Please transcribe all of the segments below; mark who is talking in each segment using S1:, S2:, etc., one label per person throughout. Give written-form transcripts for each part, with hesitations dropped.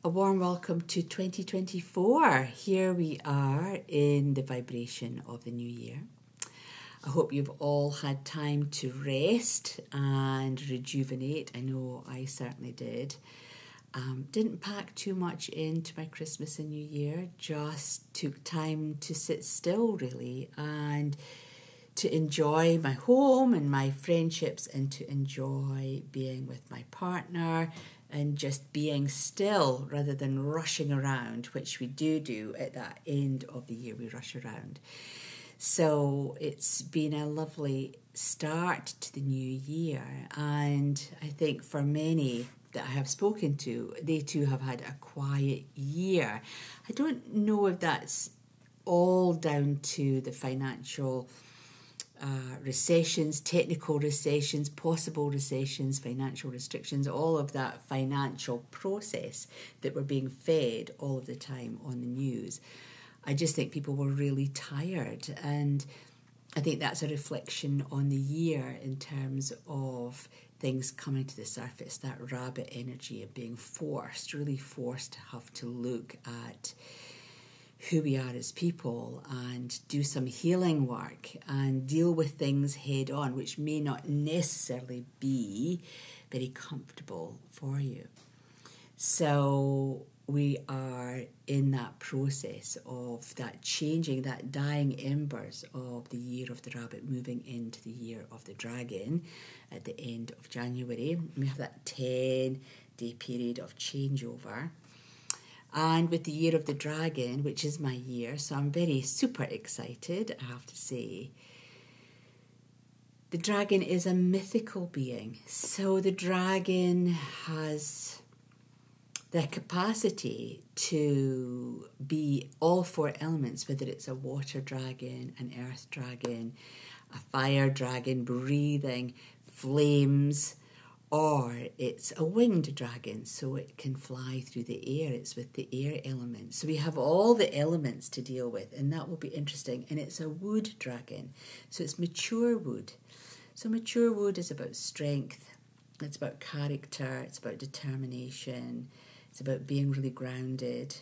S1: A warm welcome to 2024. Here we are in the vibration of the new year. I hope you've all had time to rest and rejuvenate. I know I certainly did. Didn't pack too much into my Christmas and New Year, just took time to sit still really and to enjoy my home and my friendships and to enjoy being with my partner and just being still rather than rushing around, which we do at that end of the year, we rush around. So it's been a lovely start to the new year, and I think for many that I have spoken to, they too have had a quiet year. I don't know if that's all down to the financial recessions, technical recessions, possible recessions, financial restrictions, all of that financial process that we're being fed all of the time on the news. I just think people were really tired, and I think that's a reflection on the year in terms of things coming to the surface, that rabbit energy of being really forced to have to look at who we are as people and do some healing work and deal with things head on, which may not necessarily be very comfortable for you. So we are in that process of that changing, that dying embers of the year of the rabbit, moving into the year of the dragon at the end of January. We have that 10-day period of changeover. And with the year of the dragon, which is my year, so I'm very super excited, I have to say. The dragon is a mythical being. So the dragon has the capacity to be all four elements, whether it's a water dragon, an earth dragon, a fire dragon, breathing, flames, or it's a winged dragon, so it can fly through the air. It's with the air element. So we have all the elements to deal with, and that will be interesting. And it's a wood dragon, so it's mature wood. So mature wood is about strength, it's about character, it's about determination, it's about being really grounded.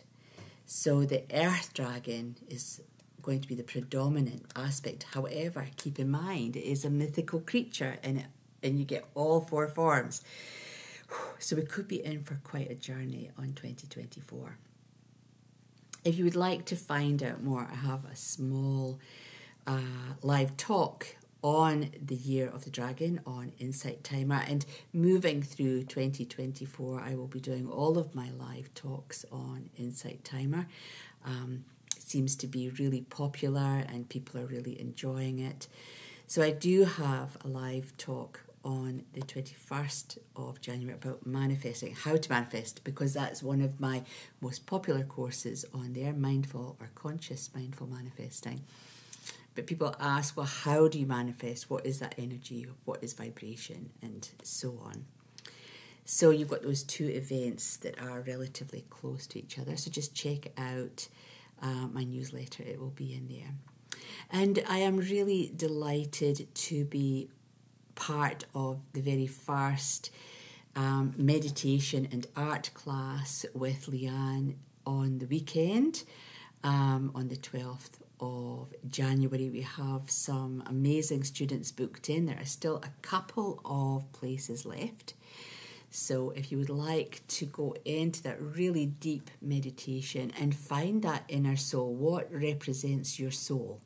S1: So the earth dragon is going to be the predominant aspect. However, keep in mind, it is a mythical creature, and you get all four forms. So we could be in for quite a journey on 2024. If you would like to find out more, I have a small live talk on the year of the dragon on Insight Timer, and moving through 2024 I will be doing all of my live talks on Insight Timer. It seems to be really popular and people are really enjoying it. So I do have a live talk on the 21st of January about manifesting, how to manifest, because that's one of my most popular courses on there, mindful or conscious mindful manifesting. But people ask, well, how do you manifest? What is that energy? What is vibration? And so on. So you've got those two events that are relatively close to each other. So just check out my newsletter. It will be in there. And I am really delighted to be part of the very first meditation and art class with Leanne on the weekend, on the 12th of January. We have some amazing students booked in. There are still a couple of places left. So if you would like to go into that really deep meditation and find that inner soul, what represents your soul?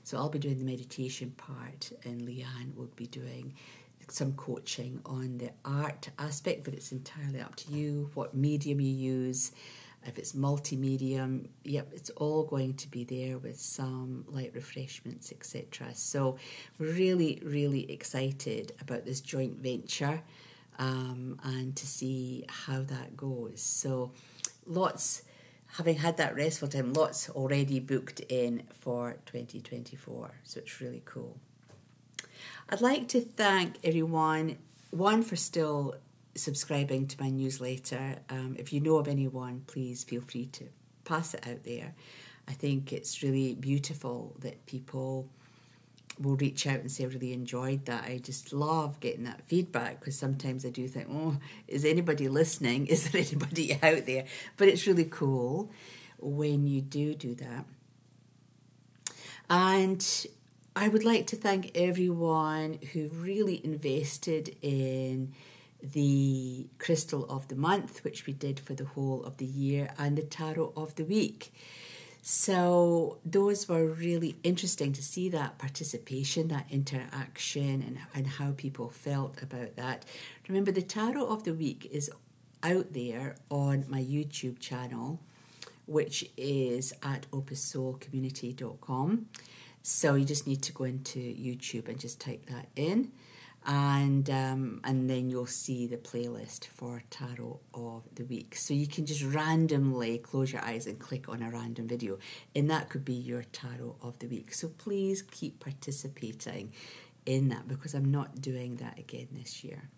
S1: So I'll be doing the meditation part, and Leanne will be doing some coaching on the art aspect, but it's entirely up to you, what medium you use, if it's multi-medium. Yep, it's all going to be there with some light refreshments, etc. So we're really, really excited about this joint venture and to see how that goes. So having had that restful time, lots already booked in for 2024. So it's really cool. I'd like to thank everyone, one, for still subscribing to my newsletter. If you know of anyone, please feel free to pass it out there. I think it's really beautiful that people will reach out and say, I really enjoyed that. I just love getting that feedback, because sometimes I do think, oh, is anybody listening? Is there anybody out there? But it's really cool when you do that. And I would like to thank everyone who really invested in the Crystal of the Month, which we did for the whole of the year, and the Tarot of the Week. So those were really interesting to see that participation, that interaction, and how people felt about that. Remember, the Tarot of the Week is out there on my YouTube channel, which is at opussoulcommunity.com. So you just need to go into YouTube and just type that in, and then you'll see the playlist for Tarot of the Week. So you can just randomly close your eyes and click on a random video, and that could be your Tarot of the Week. So please keep participating in that, because I'm not doing that again this year.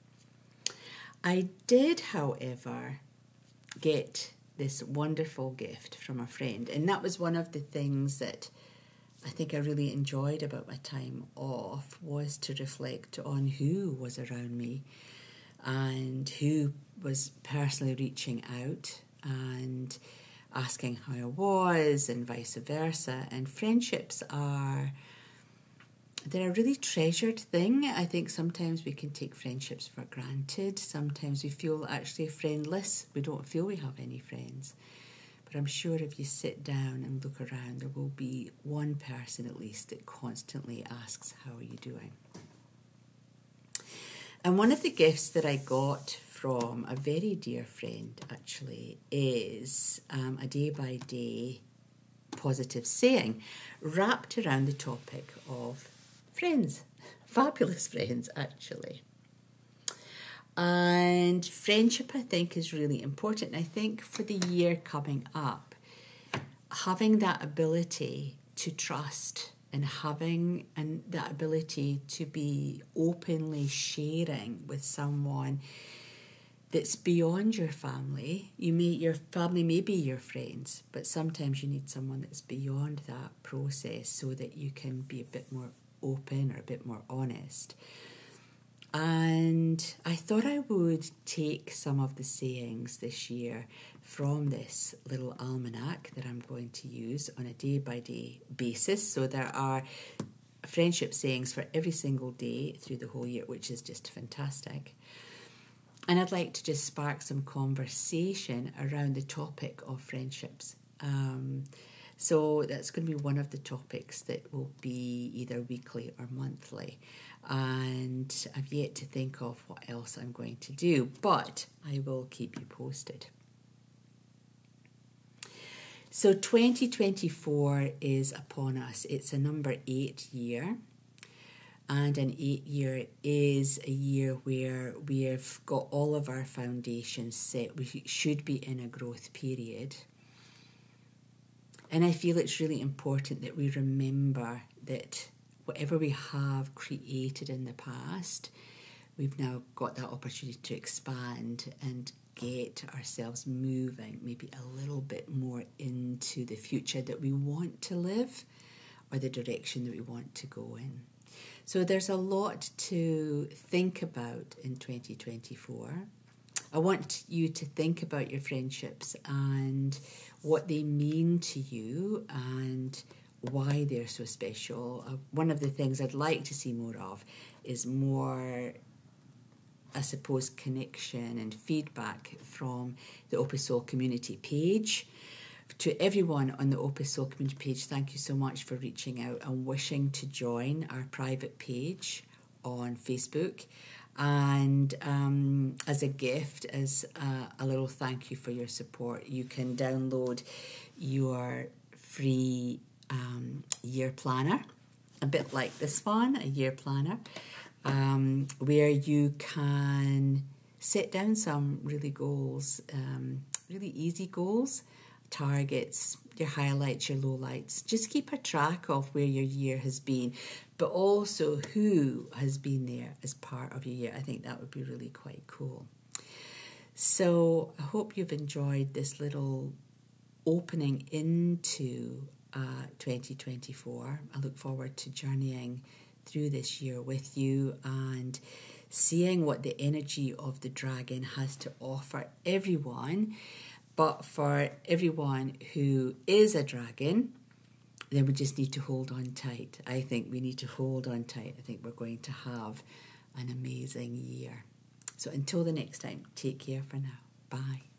S1: I did, however, get this wonderful gift from a friend, and that was one of the things that I think I really enjoyed about my time off, was to reflect on who was around me and who was personally reaching out and asking how I was, and vice versa. And friendships they're a really treasured thing. I think sometimes we can take friendships for granted. Sometimes we feel actually friendless. We don't feel we have any friends. But I'm sure if you sit down and look around, there will be one person at least that constantly asks, how are you doing? And one of the gifts that I got from a very dear friend, actually, is a day-by-day positive saying wrapped around the topic of friends, fabulous friends, actually. And friendship, I think, is really important. I think for the year coming up, having that ability to trust and having that ability to be openly sharing with someone that's beyond your family. Your family may be your friends, but sometimes you need someone that's beyond that process so that you can be a bit more open or a bit more honest. And I thought I would take some of the sayings this year from this little almanac that I'm going to use on a day-by-day basis. So there are friendship sayings for every single day through the whole year, which is just fantastic. And I'd like to just spark some conversation around the topic of friendships. So that's going to be one of the topics that will be either weekly or monthly. And I've yet to think of what else I'm going to do, but I will keep you posted. So 2024 is upon us. It's a number 8 year. And an 8 year is a year where we have got all of our foundations set. We should be in a growth period. And I feel it's really important that we remember that whatever we have created in the past, we've now got that opportunity to expand and get ourselves moving maybe a little bit more into the future that we want to live, or the direction that we want to go in. So there's a lot to think about in 2024. I want you to think about your friendships and what they mean to you and why they're so special. One of the things I'd like to see more of is more, I suppose, connection and feedback from the Opus Soul community page. To everyone on the Opus Soul community page, thank you so much for reaching out and wishing to join our private page on Facebook. And as a gift, as a little thank you for your support, you can download your free year planner, a bit like this one, a year planner, where you can set down some really goals, really easy goals, targets, your highlights, your lowlights. Just keep a track of where your year has been, but also who has been there as part of your year. I think that would be really quite cool. So I hope you've enjoyed this little opening into 2024. I look forward to journeying through this year with you and seeing what the energy of the dragon has to offer everyone. But for everyone who is a dragon, then we just need to hold on tight. I think we need to hold on tight. I think we're going to have an amazing year. So until the next time, take care for now. Bye.